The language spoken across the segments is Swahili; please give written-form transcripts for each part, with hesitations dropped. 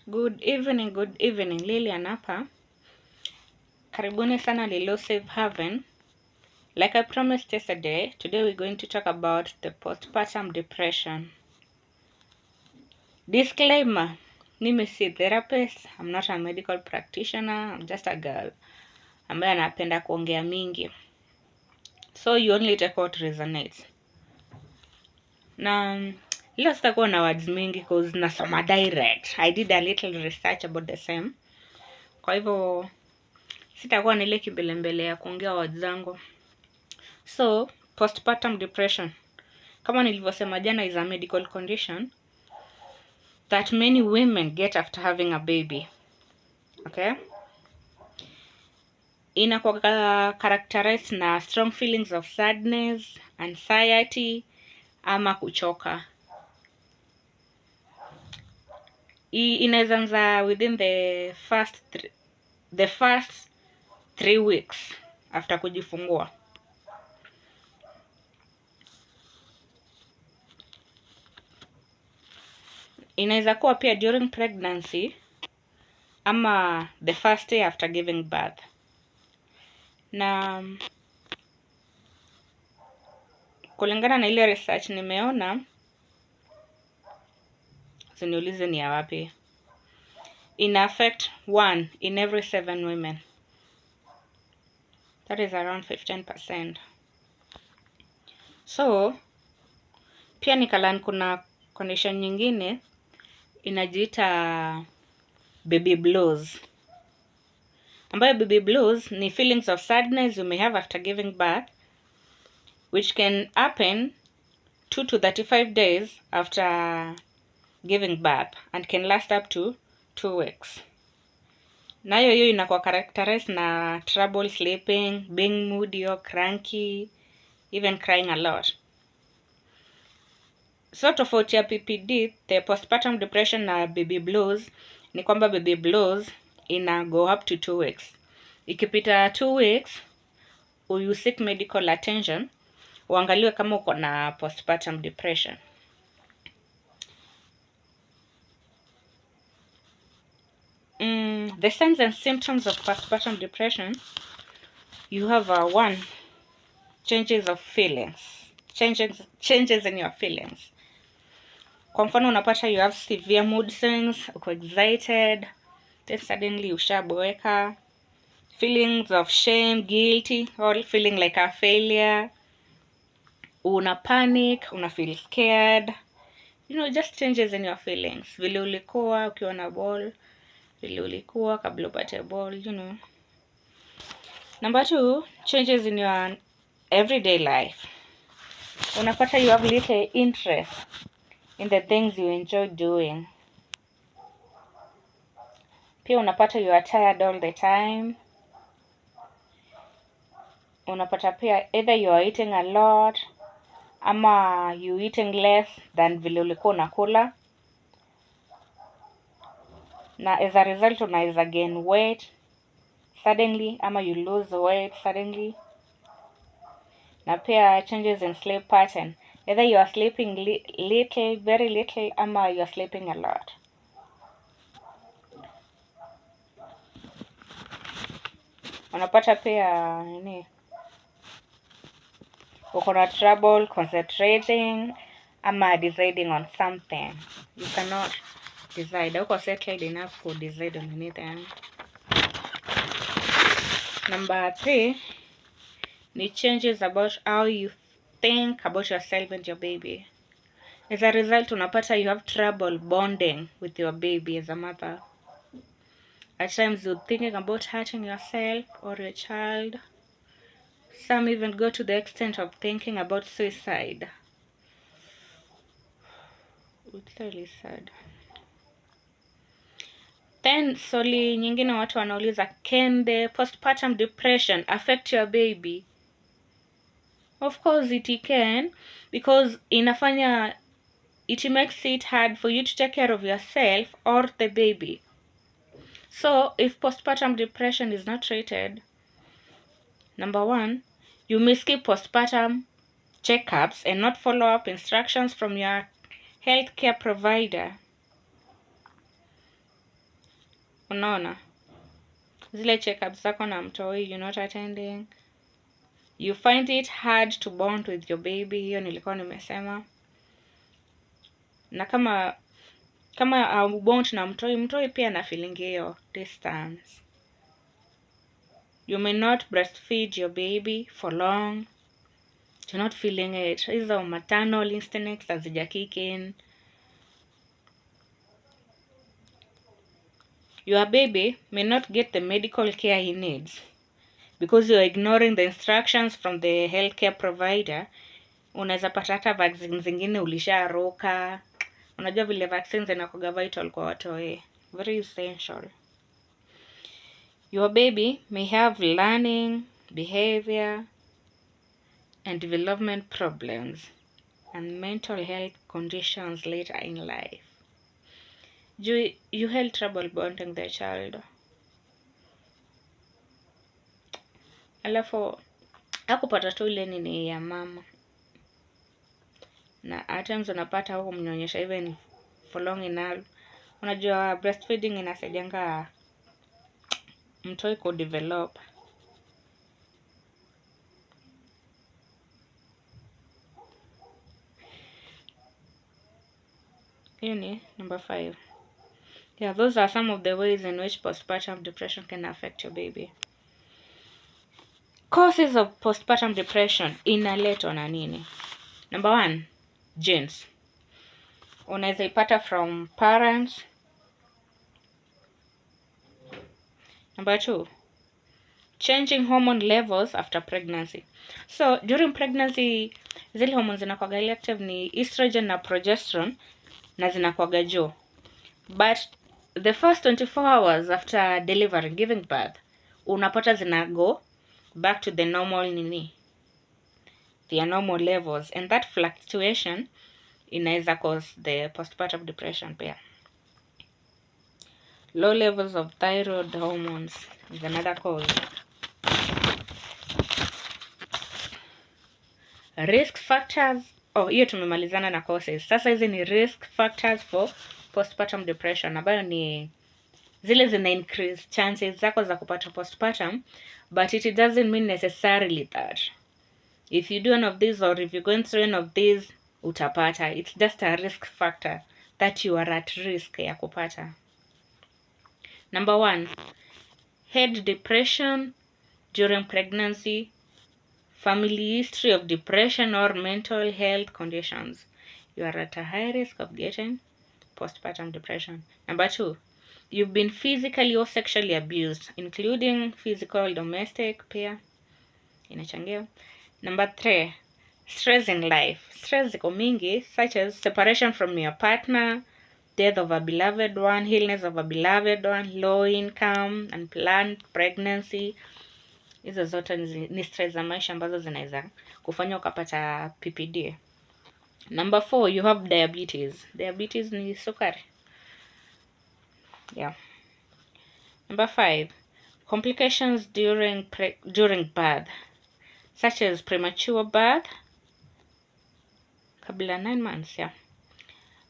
Good evening. Lilian hapa. Karibuni sana Lilo Safe Haven. Like I promised yesterday, today we're going to talk about the postpartum depression. Disclaimer, mimi si therapist, I'm not a medical practitioner, I'm just a girl ambaye anapenda kuongea mingi. So you only take what resonates. Na leo sitakuwa na words mingi cause nasoma direct. I did a little research about the same. Kwa hivyo sitakuwa na ile kimbelembele ya kuongea words zangu. So, postpartum depression, kama nilivyosema jana, is a medical condition that many women get after having a baby. Okay? Inakuwa characterized na strong feelings of sadness, anxiety, ama kuchoka. Inaweza anza within the first 3 weeks after kujifungua. Inaweza kuwa pia during pregnancy ama the first day after giving birth. Na kulingana na ile research nimeona, siniulize ni ya wapi, ina affect 1 in every 7 women. That is around 15%. So pia nikalan kuna condition nyingine inajiita baby blues, ambayo baby blues ni feelings of sadness you may have after giving birth, which can happen 2 to 35 days after giving birth and can last up to 2 weeks. Nayo hiyo inakuwa characterized na trouble sleeping, being moody or cranky, even crying a lot. So tofauti ya PPD, the postpartum depression na baby blues, ni kwamba baby blues ina go up to 2 weeks. Ikipita 2 weeks, you seek medical attention, uangaliwe kama uko na postpartum depression. The signs and symptoms of postpartum depression, you have 1, changes of feelings, changes in your feelings. Kwa mfano unapata you have severe mood swings, uko excited, then suddenly ushaboeka, feelings of shame, guilty, or feeling like a failure, una panic, una feel scared, just changes in your feelings. Vile ulikuwa ukiwa na ball, vile ulikuwa kabla upate ball, Number 2, changes in your everyday life. Unapata you have little interest in the things you enjoy doing. Pia unapata you are tired all the time. Unapata pia either you are eating a lot ama you eating less than vile ulikuwa unakula. Na as a result unaweza gain weight suddenly ama you lose weight suddenly. Na pia changes in sleep pattern. Either you are sleeping little, very little, ama you are sleeping a lot. Unapata pia uko na trouble concentrating ama deciding on something. You cannot decide. Uko settled enough to decide on anything. Number 3 ni changes about how you think about yourself and your baby. As a result, unapata you have trouble bonding with your baby as a mother. At times you're thinking about hurting yourself or your child. Some even go to the extent of thinking about suicide. It's really sad. Then swali nyingine watu wanauliza, can the postpartum depression affect your baby? Of course it can, because it makes it hard for you to take care of yourself or the baby. So if postpartum depression is not treated, number 1, you may skip postpartum checkups and not follow up instructions from your healthcare provider. Unaona? Zile check-ups zako na mtoi you're not attending. You find it hard to bond with your baby, hiyo nilikuwa nimesema. Na kama bond na mtoi pia na feeling hiyo distance. You may not breastfeed your baby for long. You're not feeling it. Hizo maternal instincts hazija kick in. Your baby may not get the medical care he needs because you're ignoring the instructions from the healthcare provider. Unaweza pata hata vaccine zingine ulisharuka. Unajua vile vaccines zinakuwa vital kwa watoto, very essential. Your baby may have learning, behavior, and development problems and mental health conditions later in life. You had trouble bonding the child. Alafu hakupata tu ile nini ya mama, na at times unapata huko mnyonyesha even for long enough. Unajua breastfeeding inasaidianga mtoi ku develop. Hiyo ni number 5. Yeah, those are some of the ways in which postpartum depression can affect your baby. Causes of postpartum depression inaletwa na nini? Number 1, genes. Unaweza ipata from parents. Number 2, changing hormone levels after pregnancy. So during pregnancy zile hormones zinakuwa active ni estrogen na progesterone na zinakuwa juu. But the first 24 hours after delivery, giving birth, unapata zinago back to the normal their normal levels, and that fluctuation inaweza cause the postpartum depression pia. Low levels of thyroid hormones is another cause. Risk factors. Hiyo tumemalizana na causes. Sasa hizi ni risk factors for postpartum depression, ambayo ni zile zina increase chances zako za kupata postpartum, but it doesn't mean necessarily that if you do one of these or if you're going through one of these utapata. It's just a risk factor that you are at risk ya kupata. Number 1, head depression during pregnancy, family history of depression or mental health conditions. You are at a high risk of getting postpartum depression. Number 2, you've been physically or sexually abused, including physical, domestic pia inachangia. Number 3, stress in life. Stress ziko mingi, such as separation from your partner, death of a beloved one, illness of a beloved one, low income, unplanned pregnancy. Hizo zote ni stress za maisha ambazo zinaweza kufanya ukapata PPD. Number 4, you have diabetes. Diabetes ni sukari. Yeah. Number 5, complications during birth, such as premature birth kabla 9 months. Yeah.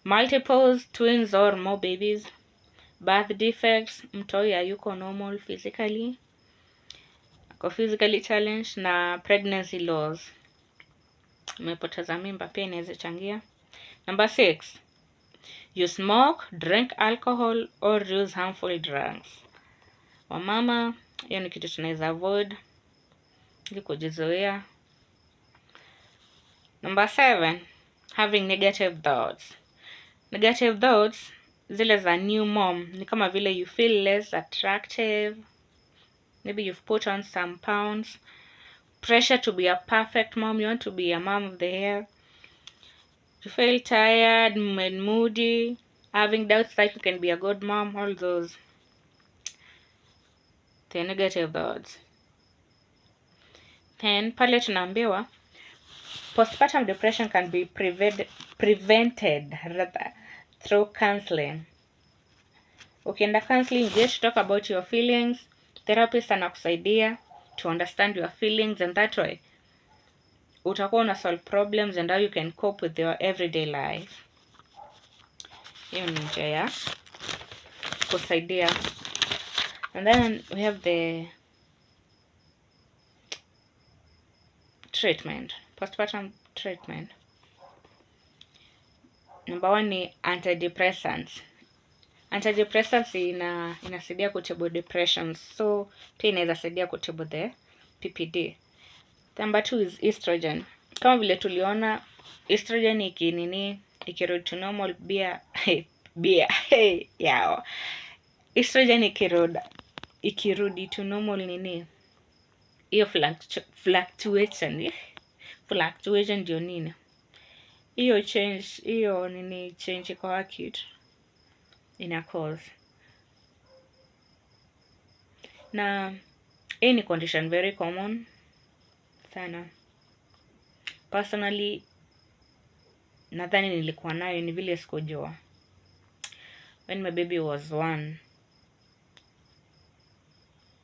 Multiples, twins or more babies, birth defects, mtoi hayuko normal physically, ako physically challenged, na pregnancy loss, umepoteza mimba pia inaweza changia. Number 6, you smoke, drink alcohol or use harmful drugs. Wamama, hiyo ni kitu tunaweza avoid ili kujizoea. Number 7, having negative thoughts. Negative thoughts zile za new mom ni kama vile you feel less attractive, maybe you've put on some pounds, pressure to be a perfect mom, you want to be a mom of the year, you feel tired and moody, having doubts that you can be a good mom, all those the negative thoughts. Then pale tunaambiwa postpartum depression can be prevented rather through counseling. Ukienda counseling, you get to talk about your feelings. Therapist anakusaidia to understand your feelings, and that way utakuwa una solve problems and how you can cope with your everyday life. Hiyo ni njia ya kusaidia And then we have the treatment, postpartum treatment. Number one ni antidepressants. Antidepressants inasaidia kutibu depression, so pia inaweza saidia kutibu the PPD. Number two is estrogen. Kama vile tuliona estrogen ikirudi to normal yao. Estrogen ikirudi to normal hiyo fluctuation ndio nini? Hiyo change kwa acute ina cause. Na hii ni condition very common sana. Personally nadhani nilikuwa nayo, ni vile sikujua. When my baby was one.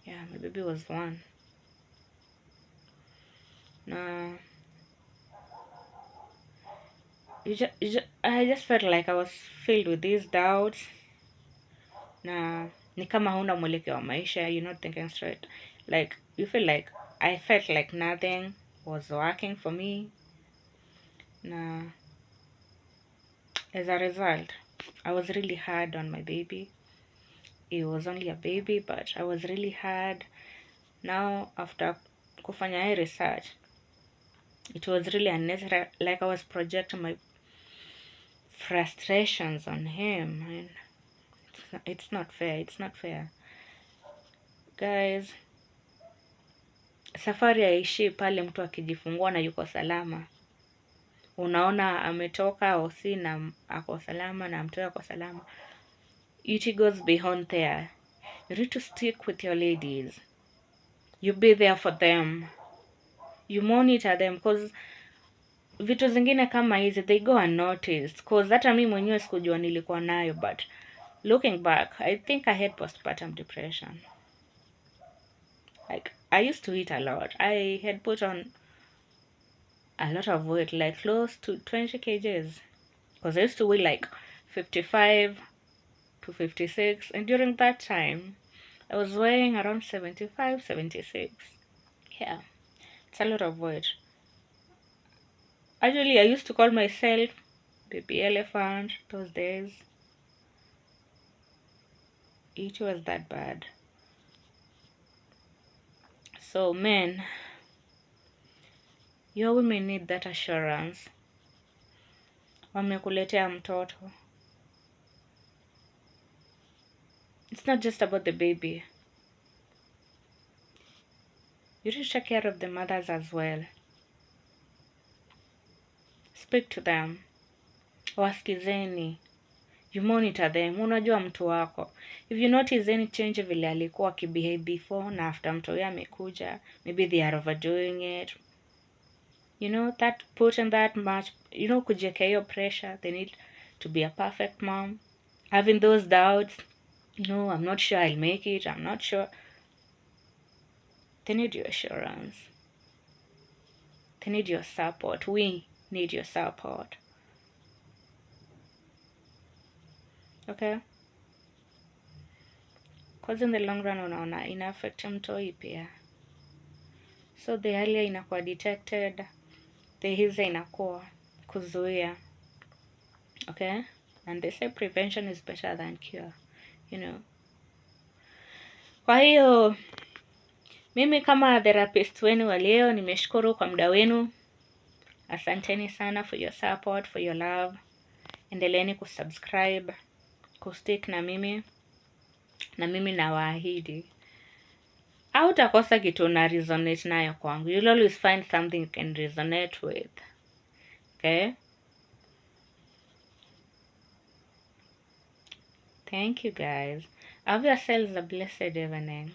Yeah, my baby was one. Na I just felt like I was filled with these doubts. Na ni kama huna mwelekeo wa maisha, you're not thinking straight. Like you feel like I felt like nothing was working for me. Na as a result, I was really hard on my baby. It was only a baby, but I was really hard. Now after kufanya hii research, it was really unnecessary. Like I was projecting my frustrations on him, and it's not fair. It's not fair, guys. Safari haishi pale mtu akijifungua na yuko salama. Unaona ametoka hosi na ako salama na mtoto ako salama. It goes beyond there. You need to stick with your ladies. You be there for them. You monitor them, because vitu zingine kama hizi they go unnoticed, because hata mimi mwenyewe sikujua nilikuwa nayo, but looking back I think I had postpartum depression. Like I used to eat a lot. I had put on a lot of weight, like close to 20 kgs, because I used to weigh like 55 to 56, and during that time I was weighing around 75, 76. Yeah, it's a lot of weight. Actually, I used to call myself baby elephant those days. It was that bad. So men, your women need that assurance. Wamekuletea mtoto. It's not just about the baby. You need to take care of the mothers as well. Speak to them. Wasikizeni. You monitor them. Unajua mtu wako. If you notice any change vile alikuwa akibehave before na after mtu huyo amekuja, maybe they are overdoing it. You know, that putting that much, you know, kujiwekea hiyo pressure. They need to be a perfect mom. Having those doubts, you know, I'm not sure I'll make it. I'm not sure. They need your assurance. They need your support. We need your support. Okay? Because in the long run, unaona ina affect mtoi pia. So the earlier inakuwa detected, the easier inakuwa kuzuia. Okay? And they say prevention is better than cure. You know. Kwa hiyo, mimi kama therapist wenu wa leo, nimeshukuru kwa muda wenu. Asanteni sana for your support, for your love. Endeleeni kusubscribe, kustick na mimi nawaahidi hautakosa kitu na resonate nayo kwangu. You'll always find something you can resonate with. Okay? Thank you guys. Have yourselves a blessed evening.